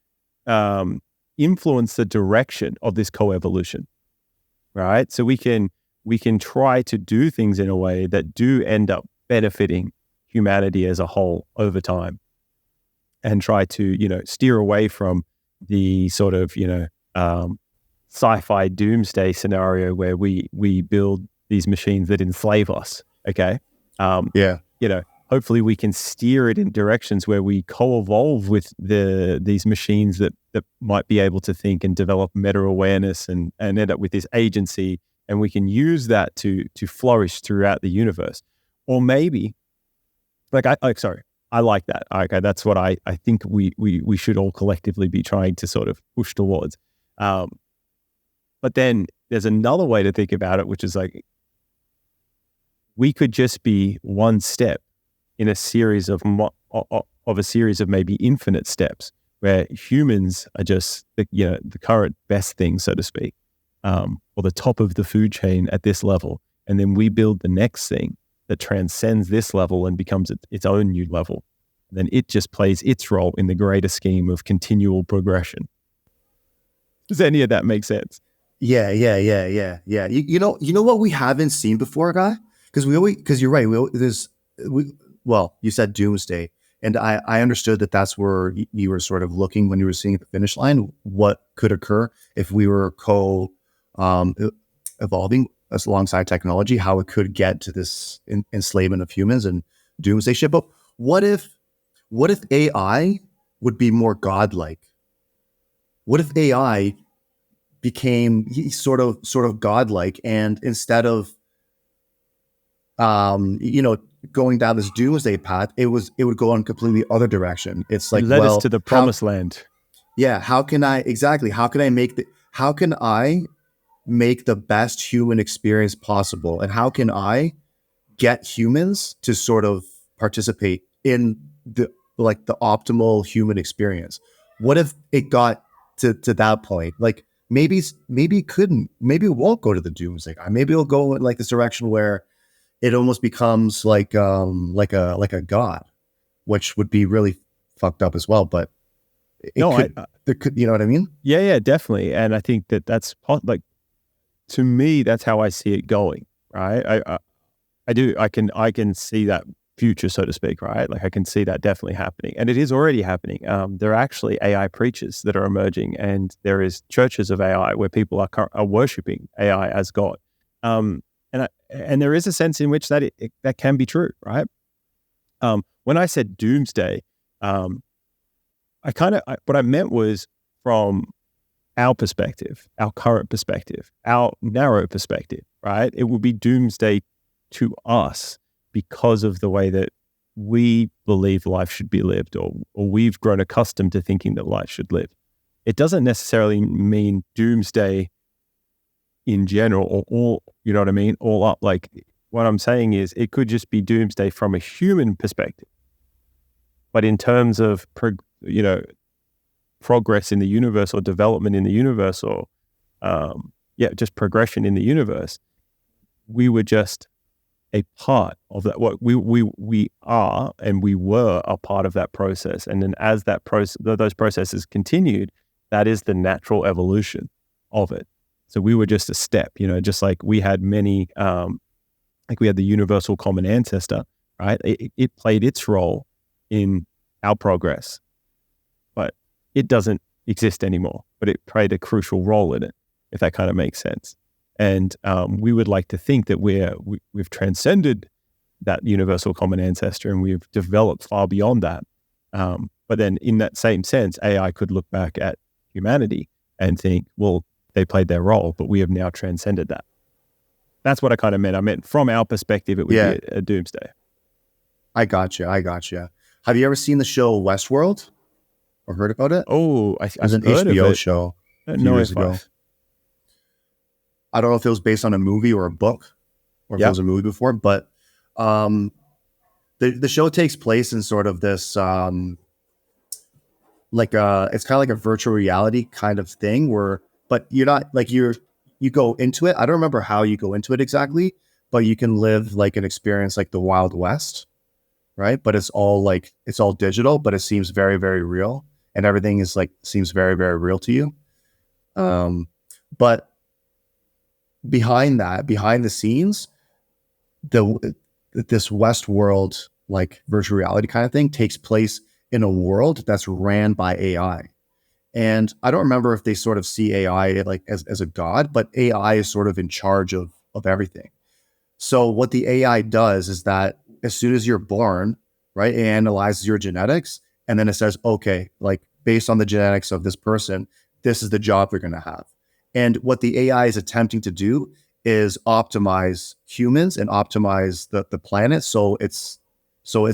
influence the direction of this coevolution, right? So we can try to do things in a way that do end up benefiting humanity as a whole over time, and try to steer away from the sort of sci-fi doomsday scenario where we build these machines that enslave us. Okay. Yeah. Hopefully we can steer it in directions where we co-evolve with these machines that might be able to think and develop meta-awareness and end up with this agency, and we can use that to flourish throughout the universe. Or maybe, I like that. Okay, that's what I think we should all collectively be trying to sort of push towards. But then there's another way to think about it, which is like, we could just be one step in a series of maybe infinite steps, where humans are just the current best thing, so to speak, or the top of the food chain at this level, and then we build the next thing that transcends this level and becomes its own new level. Then it just plays its role in the greater scheme of continual progression. Does any of that make sense? Yeah. You know what we haven't seen before, Guy? Because you're right. You said doomsday, and I understood that that's where you were sort of looking when you were seeing at the finish line, what could occur if we were evolving alongside technology, how it could get to this enslavement of humans and doomsday shit. But what if AI would be more godlike? What if AI became sort of godlike, and instead of going down this doomsday path, it would go on a completely other direction. It's like, led us to the promised land. Yeah. How can I make the best human experience possible? And how can I get humans to sort of participate in the optimal human experience? What if it got to that point? Like, maybe it couldn't, maybe it won't go to the doomsday. Maybe it'll go in like this direction where it almost becomes like a god, which would be really fucked up as well. But there could, you know what I mean? Yeah, definitely. And I think that's like, to me, that's how I see it going. Right. I do. I can see that future, so to speak. Right. Like, I can see that definitely happening, and it is already happening. There are actually AI preachers that are emerging, and there is churches of AI where people are worshiping AI as God. And there is a sense in which that can be true, right? When I said doomsday, what I meant was from our perspective, our current perspective, our narrow perspective, right? It would be doomsday to us because of the way that we believe life should be lived, or we've grown accustomed to thinking that life should live. It doesn't necessarily mean doomsday in general, or all, you know what I mean? All up. Like, what I'm saying is, it could just be doomsday from a human perspective. But in terms of, progress in the universe, or development in the universe, or, just progression in the universe, we were just a part of that. What we are, and we were a part of that process. And then as that those processes continued, that is the natural evolution of it. So we were just a step, just like we had many, like we had the universal common ancestor, right? It played its role in our progress, but it doesn't exist anymore, but it played a crucial role in it, if that kind of makes sense. And we would like to think that we've transcended that universal common ancestor, and we've developed far beyond that. But then in that same sense, AI could look back at humanity and think, well, they played their role, but we have now transcended that. That's what I kind of meant. I meant from our perspective, it would be a doomsday. I gotcha. Have you ever seen the show Westworld, or heard about it? Oh, it was an HBO show a few years ago. I don't know if it was based on a movie or a book, or if it was a movie before, but the show takes place in sort of this like it's kind of like a virtual reality kind of thing where, but you're not like you go into it. I don't remember how you go into it exactly, but you can live like an experience like the Wild West, right? But it's all digital, but it seems very, very real, and everything is like seems very, very real to you. But behind that, behind the scenes, the this Westworld like virtual reality kind of thing takes place in a world that's ran by AI. And I don't remember if they sort of see AI like as a god, but AI is sort of in charge of everything. So what the AI does is that as soon as you're born, right, it analyzes your genetics, and then it says, okay, like based on the genetics of this person, this is the job they're going to have. And what the AI is attempting to do is optimize humans and optimize the planet, so it's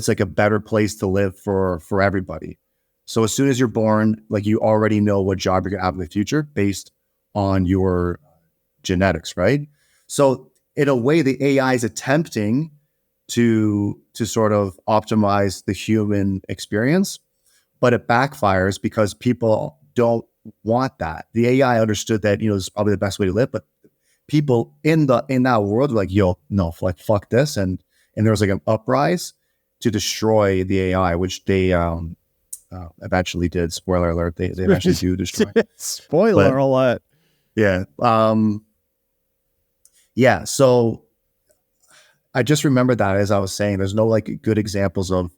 like a better place to live for everybody. So as soon as you're born, like you already know what job you're going to have in the future based on your genetics, right? So in a way, the AI is attempting to sort of optimize the human experience, but it backfires because people don't want that. The AI understood that, you know, this is probably the best way to live, but people in that world were like, yo, no, like fuck this. And there was like an uprise to destroy the AI, which they eventually did. Spoiler alert, they eventually do destroy. Spoiler alert. Yeah. Yeah. So I just remember that as I was saying, there's no like good examples of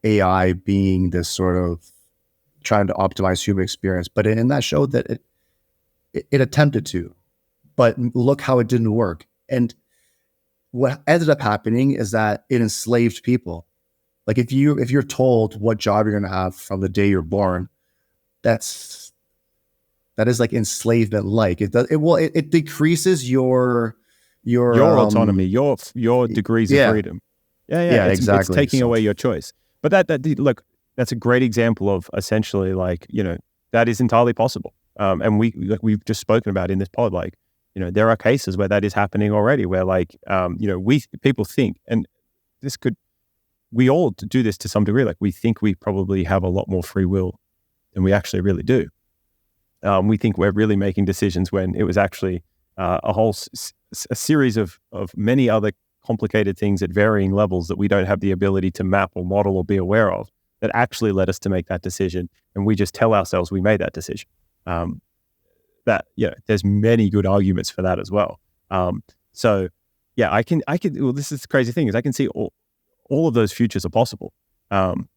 AI being this sort of trying to optimize human experience. But in that show that it attempted to, but look how it didn't work. And what ended up happening is that it enslaved people. Like if you're told what job you're going to have from the day you're born, that is like enslavement. Like it decreases your autonomy, your degrees of yeah, freedom. Yeah. yeah, It's exactly. taking So away your choice. But look, that's a great example of essentially like, you know, that is entirely possible. And we've just spoken about in this pod, like, you know, there are cases where that is happening already, where like, you know, people think, and we all do this to some degree. Like we think we probably have a lot more free will than we actually really do. We think we're really making decisions when it was actually a whole a series of many other complicated things at varying levels that we don't have the ability to map or model or be aware of that actually led us to make that decision. And we just tell ourselves we made that decision. That, you know, there's many good arguments for that as well. So yeah, well, this is the crazy thing is I can see all of those futures are possible. And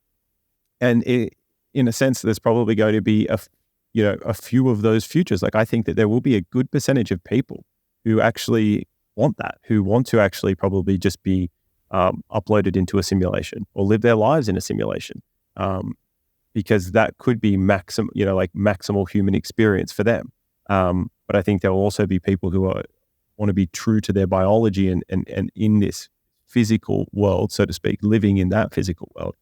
in a sense, there's probably going to be a few of those futures. Like I think that there will be a good percentage of people who actually want that, who want to actually probably just be uploaded into a simulation or live their lives in a simulation, because that could be maximal human experience for them. But I think there will also be people who want to be true to their biology and in this physical world, so to speak, living in that physical world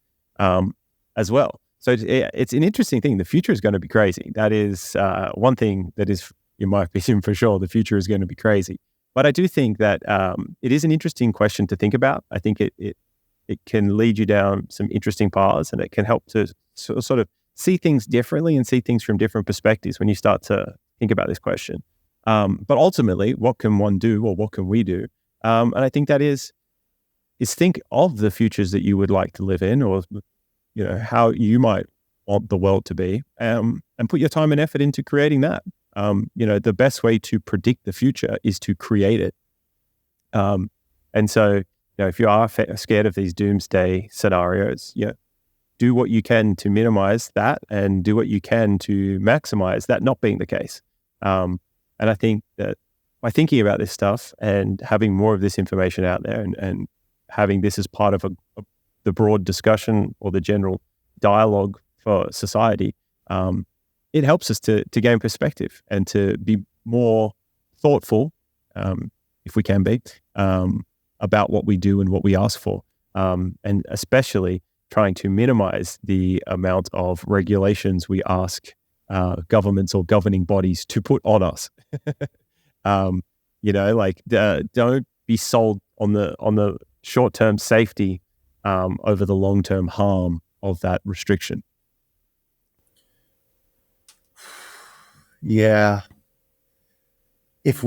as well. So it's an interesting thing. The future is going to be crazy. That is one thing that is, in my opinion, for sure, the future is going to be crazy. But I do think that it is an interesting question to think about. I think it can lead you down some interesting paths, and it can help to sort of see things differently and see things from different perspectives when you start to think about this question. But ultimately, what can one do, or what can we do? And I think that is think of the futures that you would like to live in, or you know, how you might want the world to be, and put your time and effort into creating that. You know, the best way to predict the future is to create it. And so, you know, if you are scared of these doomsday scenarios, you know, do what you can to minimize that, and do what you can to maximize that not being the case. And I think that by thinking about this stuff and having more of this information out there, and having this as part of the broad discussion or the general dialogue for society, it helps us to gain perspective and to be more thoughtful, if we can be, about what we do and what we ask for, and especially trying to minimize the amount of regulations we ask governments or governing bodies to put on us. You know, like don't be sold on the short-term safety over the long-term harm of that restriction. Yeah. If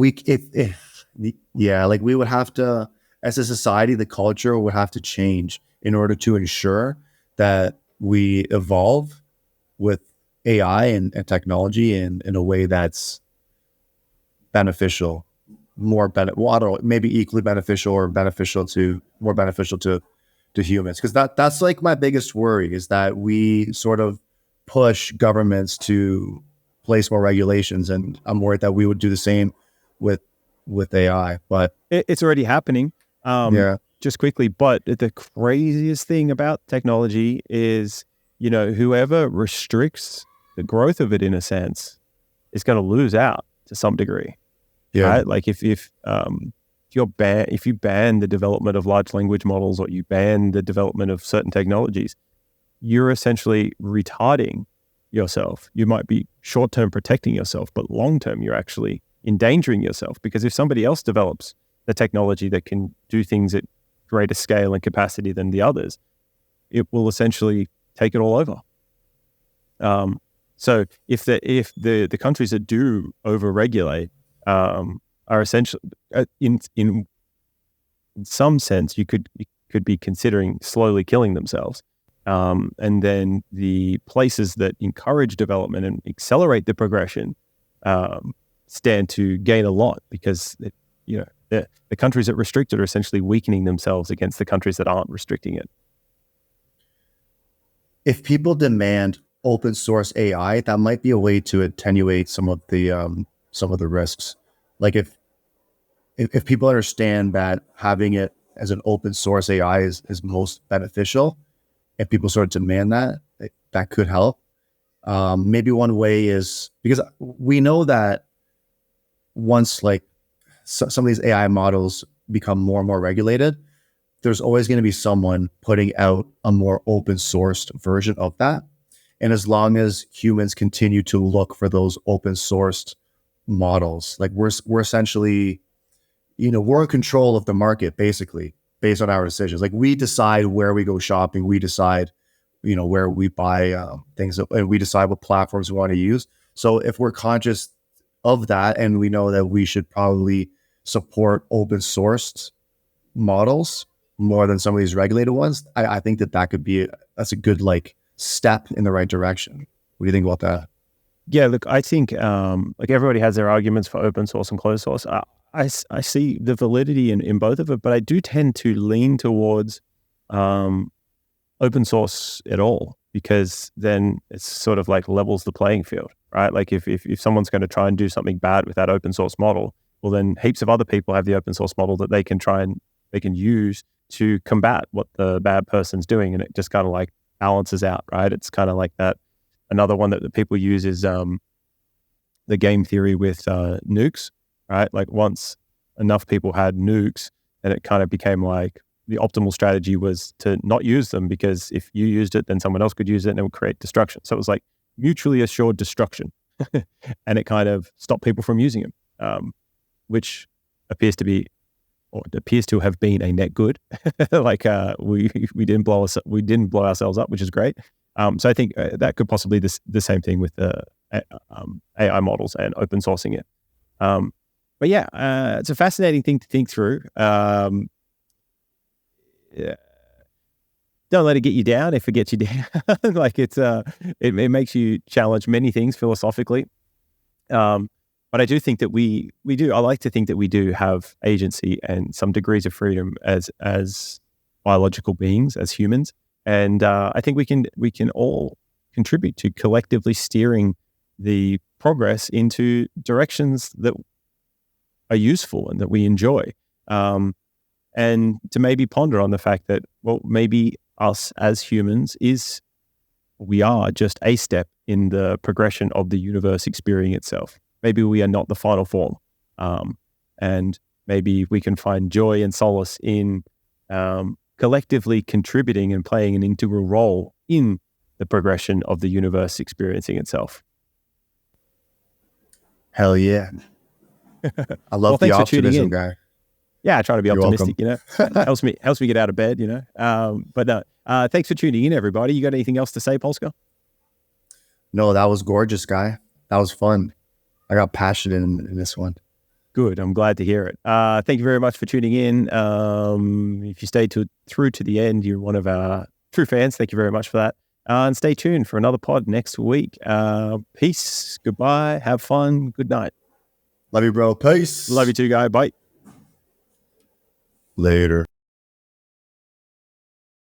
yeah, like we would have to, as a society, the culture would have to change in order to ensure that we evolve with AI and technology in a way that's beneficial, well, I don't know, maybe equally beneficial or more beneficial to humans. Because that's like my biggest worry is that we sort of push governments to place more regulations, and I'm worried that we would do the same with AI. But It's already happening. yeah, Just quickly, but the craziest thing about technology is, whoever restricts the growth of it in a sense is going to lose out to some degree, yeah, right? Like if you ban the development of large language models or you ban the development of certain technologies, you're essentially retarding yourself. You might be short-term protecting yourself, but long-term you're actually endangering yourself, because if somebody else develops the technology that can do things at greater scale and capacity than the others, it will essentially take it all over. So if the countries that do overregulate are essentially in some sense you could be considering slowly killing themselves. And then the places that encourage development and accelerate the progression stand to gain a lot, because the countries that restrict it are essentially weakening themselves against the countries that aren't restricting it. if people demand open source AI, that might be a way to attenuate some of the risks. Like if people understand that having it as an open source AI is most beneficial, if people sort of demand that, that could help. Maybe one way is because we know that once like some of these AI models become more and more regulated, there's always going to be someone putting out a more open sourced version of that. And as long as humans continue to look for those open sourced models, like we're essentially, we're in control of the market basically based on our decisions. Like we decide where we go shopping, we decide, where we buy things, and we decide what platforms we want to use. So if we're conscious of that, and we know that we should probably support open sourced models more than some of these regulated ones, I think that could be that's a good like step in the right direction. What do you think about that? Yeah, look, I think like everybody has their arguments for open source and closed source. I see the validity in both of it, but I do tend to lean towards open source at all, because then it's sort of like levels the playing field, right? Like if someone's going to try and do something bad with that open source model, well, then heaps of other people have the open source model that they can use to combat what the bad person's doing, and it just kind of like balances out, right? It's kind of like that. Another one that the people use is the game theory with nukes, right? Like once enough people had nukes, then it kind of became like the optimal strategy was to not use them, because if you used it, then someone else could use it and it would create destruction. So it was like mutually assured destruction. And it kind of stopped people from using them, which appears to have been a net good. Like we didn't blow ourselves up, which is great. So I think that could possibly be the same thing with the AI models and open sourcing it. But yeah, it's a fascinating thing to think through. Yeah. Don't let it get you down if it gets you down. Like it makes you challenge many things philosophically. But I do think that we do. I like to think that we do have agency and some degrees of freedom as biological beings, as humans. And I think we can all contribute to collectively steering the progress into directions that are useful and that we enjoy. And to maybe ponder on the fact that, well, maybe us as humans we are just a step in the progression of the universe experiencing itself. Maybe we are not the final form. And maybe we can find joy and solace in collectively contributing and playing an integral role in the progression of the universe experiencing itself. Hell yeah. I Well, love the thanks for tuning optimism in. guy. Yeah, I try to be You're optimistic, welcome. helps me get out of bed, But no, thanks for tuning in, everybody. You got anything else to say, Polska? No, that was gorgeous, guy. That was fun. passionate in this one. Good. I'm glad to hear it. Thank you very much for tuning in. If you stayed through to the end, you're one of our true fans. Thank you very much for that. And stay tuned for another pod next week. Peace. Goodbye. Have fun. Good night. Love you, bro. Peace. Love you too, guy. Bye. Later.